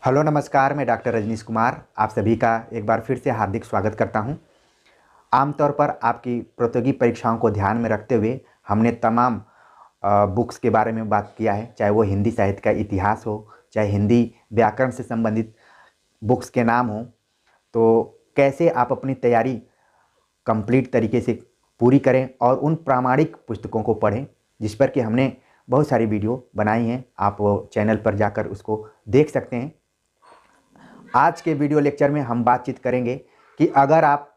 Hello नमस्कार, मैं doctor Rajneesh Kumar आप सभी का एक बार फिर से हार्दिक स्वागत करता हूं। आमतौर पर आपकी प्रतियोगी परीक्षाओं को ध्यान में रखते हुए हमने तमाम बुक्स के बारे में बात किया है, चाहे वो हिंदी साहित्य का इतिहास हो, चाहे हिंदी व्याकरण से संबंधित बुक्स के नाम हो। तो कैसे आप अपनी तैयारी कंप्लीट तरीके से पूरी करें और उन प्रामाणिक पुस्तकों को पढ़ें जिस पर कि हमने बहुत सारी वीडियो बनाई हैं। आप वो चैनल पर जाकर उसको देख सकते हैं। आज के वीडियो लेक्चर में हम बातचीत करेंगे कि अगर आप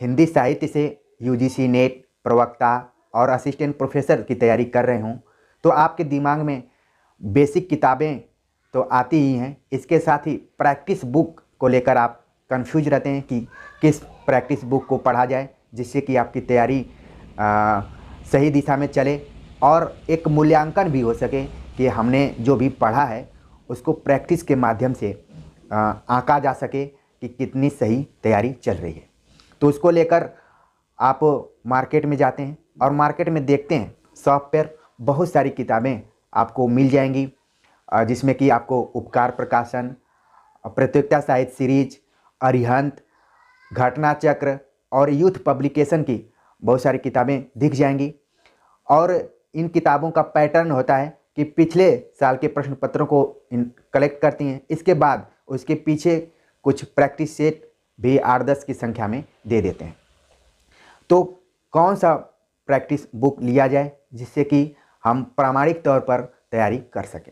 हिंदी साहित्य से यूजीसी नेट, प्रवक्ता और असिस्टेंट प्रोफेसर की तैयारी कर रहे हों तो आपके दिमाग में बेसिक किताबें तो आती ही हैं, इसके साथ ही प्रैक्टिस बुक को लेकर आप कंफ्यूज रहते हैं कि किस प्रैक्टिस बुक को पढ़ा जाए जिससे कि आपकी तैयारी सही दिशा में चले और एक मूल्यांकन भी हो सके कि हमने जो भी पढ़ा है उसको प्रैक्टिस के माध्यम से आंका जा सके कि कितनी सही तैयारी चल रही है। तो उसको लेकर आप मार्केट में जाते हैं और मार्केट में देखते हैं शॉप पर बहुत सारी किताबें आपको मिल जाएंगी, जिसमें कि आपको उपकार प्रकाशन, प्रतियोगिता साहित्य सीरीज, अरिहंत, घटना चक्र और यूथ पब्लिकेशन की बहुत सारी किताबें दिख जाएंगी। और इन किताबों का पैटर्न होता है कि पिछले साल के प्रश्न पत्रों को कलेक्ट करती हैं, इसके बाद उसके पीछे कुछ प्रैक्टिस सेट भी 8-10 की संख्या में दे देते हैं। तो कौन सा प्रैक्टिस बुक लिया जाए जिससे कि हम प्रामाणिक तौर पर तैयारी कर सकें।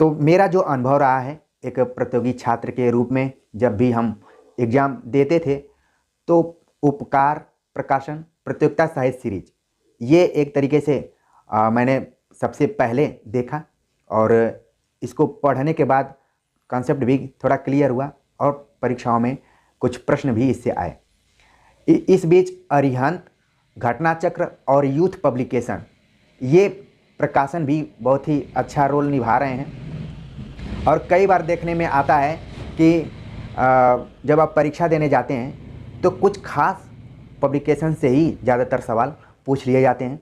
तो मेरा जो अनुभव रहा है एक प्रतियोगी छात्र के रूप में, जब भी हम एग्ज़ाम देते थे तो उपकार प्रकाशन, प्रतियोगिता साहित्य सीरीज, ये एक तरीके से मैंने सबसे पहले देखा और इसको पढ़ने के बाद कॉन्सेप्ट भी थोड़ा क्लियर हुआ और परीक्षाओं में कुछ प्रश्न भी इससे आए। इस बीच अरिहंत, घटना चक्र और यूथ पब्लिकेशन, ये प्रकाशन भी बहुत ही अच्छा रोल निभा रहे हैं। और कई बार देखने में आता है कि जब आप परीक्षा देने जाते हैं तो कुछ खास पब्लिकेशन से ही ज़्यादातर सवाल पूछ लिए जाते हैं।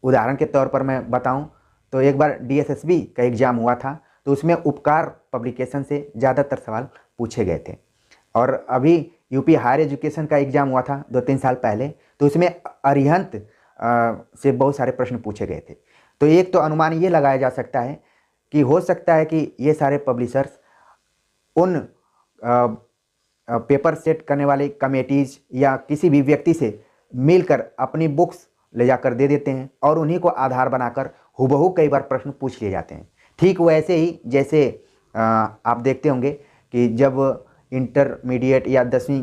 उदाहरण के तौर पर मैं बताऊं तो एक बार डीएसएसबी का एग्ज़ाम हुआ था तो उसमें उपकार पब्लिकेशन से ज़्यादातर सवाल पूछे गए थे। और अभी यूपी हायर एजुकेशन का एग्ज़ाम हुआ था 2-3 साल पहले, तो उसमें अरिहंत से बहुत सारे प्रश्न पूछे गए थे। तो एक तो अनुमान ये लगाया जा सकता है कि हो सकता है कि ये सारे पब्लिशर्स उन पेपर सेट करने वाले कमेटीज़ या किसी भी व्यक्ति से मिलकर अपनी बुक्स ले जाकर दे देते हैं और उन्हीं को आधार बनाकर हुबहू कई बार प्रश्न पूछ लिए जाते हैं। ठीक वैसे ही जैसे आप देखते होंगे कि जब इंटरमीडिएट या 10वीं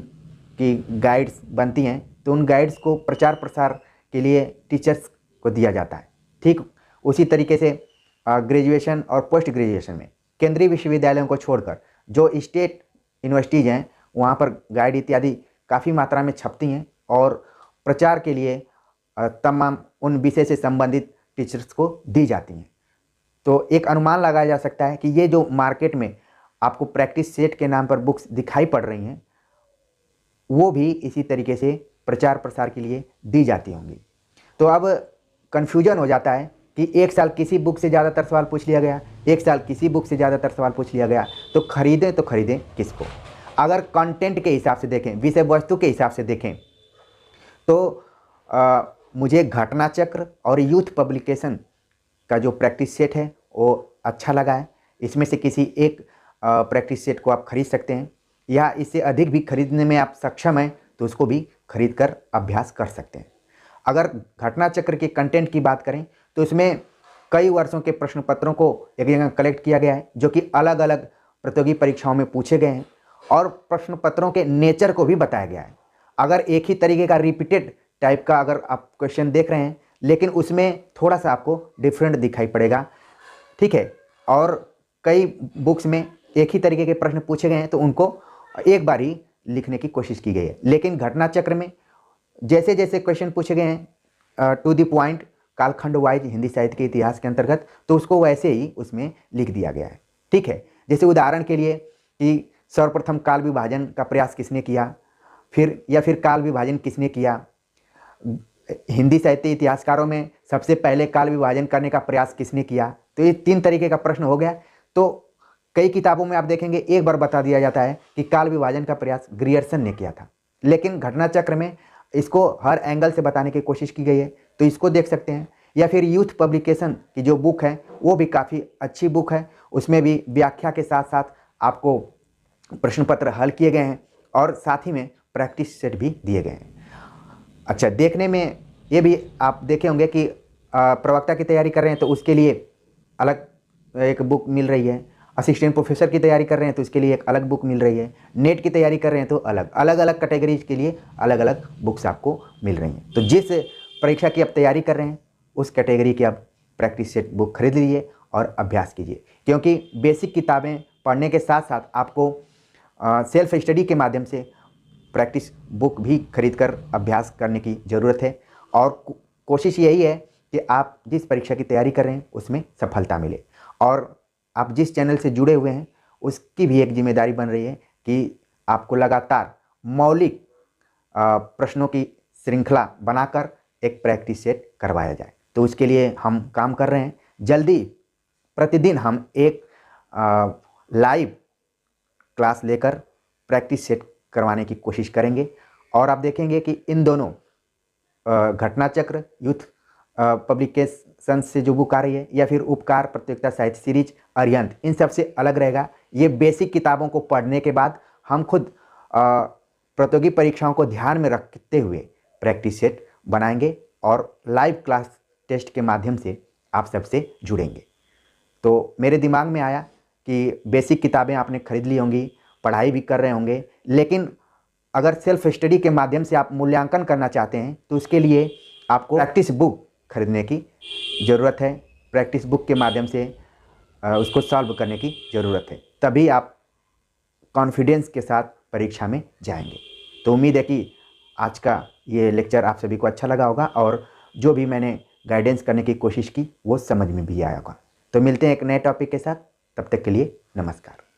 की गाइड्स बनती हैं तो उन गाइड्स को प्रचार प्रसार के लिए टीचर्स को दिया जाता है। ठीक उसी तरीके से ग्रेजुएशन और पोस्ट ग्रेजुएशन में केंद्रीय विश्वविद्यालयों को छोड़कर जो स्टेट यूनिवर्सिटीज़ हैं वहाँ पर गाइड इत्यादि काफ़ी मात्रा में छपती हैं और प्रचार के लिए तमाम उन विषय से संबंधित टीचर्स को दी जाती हैं। तो एक अनुमान लगाया जा सकता है कि ये जो मार्केट में आपको प्रैक्टिस सेट के नाम पर बुक्स दिखाई पड़ रही हैं वो भी इसी तरीके से प्रचार प्रसार के लिए दी जाती होंगी। तो अब कन्फ्यूजन हो जाता है कि एक साल किसी बुक से ज़्यादातर सवाल पूछ लिया गया, एक साल किसी बुक से ज़्यादातर सवाल पूछ लिया गया, तो खरीदें किसको। अगर कंटेंट के हिसाब से देखें, विषय वस्तु के हिसाब से देखें तो मुझे घटना चक्र और यूथ पब्लिकेशन का जो प्रैक्टिस सेट है वो अच्छा लगा है। इसमें से किसी एक प्रैक्टिस सेट को आप खरीद सकते हैं या इससे अधिक भी खरीदने में आप सक्षम हैं तो उसको भी खरीद कर अभ्यास कर सकते हैं। अगर घटना चक्र के कंटेंट की बात करें तो इसमें कई वर्षों के प्रश्न पत्रों को एक जगह कलेक्ट किया गया है जो कि अलग अलग प्रतियोगी परीक्षाओं में पूछे गए हैं और प्रश्न पत्रों के नेचर को भी बताया गया है। अगर एक ही तरीके का रिपीटेड टाइप का अगर आप क्वेश्चन देख रहे हैं लेकिन उसमें थोड़ा सा आपको डिफरेंट दिखाई पड़ेगा, ठीक है। और कई बुक्स में एक ही तरीके के प्रश्न पूछे गए हैं तो उनको एक बार ही लिखने की कोशिश की गई है। लेकिन घटना चक्र में जैसे जैसे क्वेश्चन पूछे गए हैं टू द पॉइंट, कालखंड वाइज हिंदी साहित्य के इतिहास के अंतर्गत, तो उसको वैसे ही उसमें लिख दिया गया है, ठीक है। जैसे उदाहरण के लिए कि सर्वप्रथम काल विभाजन का प्रयास किसने किया, फिर काल विभाजन किसने किया, हिंदी साहित्य इतिहासकारों में सबसे पहले काल विभाजन करने का प्रयास किसने किया। तो ये 3 तरीके का प्रश्न हो गया। तो कई किताबों में आप देखेंगे एक बार बता दिया जाता है कि काल विभाजन का प्रयास ग्रियर्सन ने किया था, लेकिन घटना चक्र में इसको हर एंगल से बताने की कोशिश की गई है, तो इसको देख सकते हैं। या फिर यूथ पब्लिकेशन की जो बुक है वो भी काफ़ी अच्छी बुक है, उसमें भी व्याख्या के साथ साथ आपको प्रश्न पत्र हल किए गए हैं और साथ ही में प्रैक्टिस सेट भी दिए गए हैं। अच्छा, देखने में ये भी आप देखे होंगे कि प्रवक्ता की तैयारी कर रहे हैं तो उसके लिए अलग एक बुक मिल रही है, असिस्टेंट प्रोफेसर की तैयारी कर रहे हैं तो इसके लिए एक अलग बुक मिल रही है, नेट की तैयारी कर रहे हैं तो अलग अलग कैटेगरीज के लिए अलग अलग बुक्स आपको मिल रही हैं। तो जिस परीक्षा की आप तैयारी कर रहे हैं उस कैटेगरी की आप प्रैक्टिस सेट बुक खरीद लीजिए और अभ्यास कीजिए, क्योंकि बेसिक किताबें पढ़ने के साथ साथ आपको सेल्फ स्टडी के माध्यम से प्रैक्टिस बुक भी खरीद कर अभ्यास करने की ज़रूरत है। और कोशिश यही है कि आप जिस परीक्षा की तैयारी कर रहे हैं उसमें सफलता मिले, और आप जिस चैनल से जुड़े हुए हैं उसकी भी एक जिम्मेदारी बन रही है कि आपको लगातार मौलिक प्रश्नों की श्रृंखला बनाकर एक प्रैक्टिस सेट करवाया जाए। तो उसके लिए हम काम कर रहे हैं। जल्दी प्रतिदिन हम एक लाइव क्लास लेकर प्रैक्टिस सेट करवाने की कोशिश करेंगे, और आप देखेंगे कि इन दोनों घटना चक्र, यूथ पब्लिकेशन से जो बुक आ रही है, या फिर उपकार प्रतियोगिता साहित्य सीरीज, अरिहंत, इन सब से अलग रहेगा। ये बेसिक किताबों को पढ़ने के बाद हम खुद प्रतियोगी परीक्षाओं को ध्यान में रखते हुए प्रैक्टिस सेट बनाएंगे और लाइव क्लास टेस्ट के माध्यम से आप सबसे जुड़ेंगे। तो मेरे दिमाग में आया कि बेसिक किताबें आपने खरीद ली होंगी, पढ़ाई भी कर रहे होंगे, लेकिन अगर सेल्फ स्टडी के माध्यम से आप मूल्यांकन करना चाहते हैं तो उसके लिए आपको प्रैक्टिस बुक खरीदने की ज़रूरत है। प्रैक्टिस बुक के माध्यम से उसको सॉल्व करने की ज़रूरत है, तभी आप कॉन्फिडेंस के साथ परीक्षा में जाएंगे। तो उम्मीद है कि आज का ये लेक्चर आप सभी को अच्छा लगा होगा, और जो भी मैंने गाइडेंस करने की कोशिश की वो समझ में भी आया होगा। तो मिलते हैं एक नए टॉपिक के साथ, तब तक के लिए नमस्कार।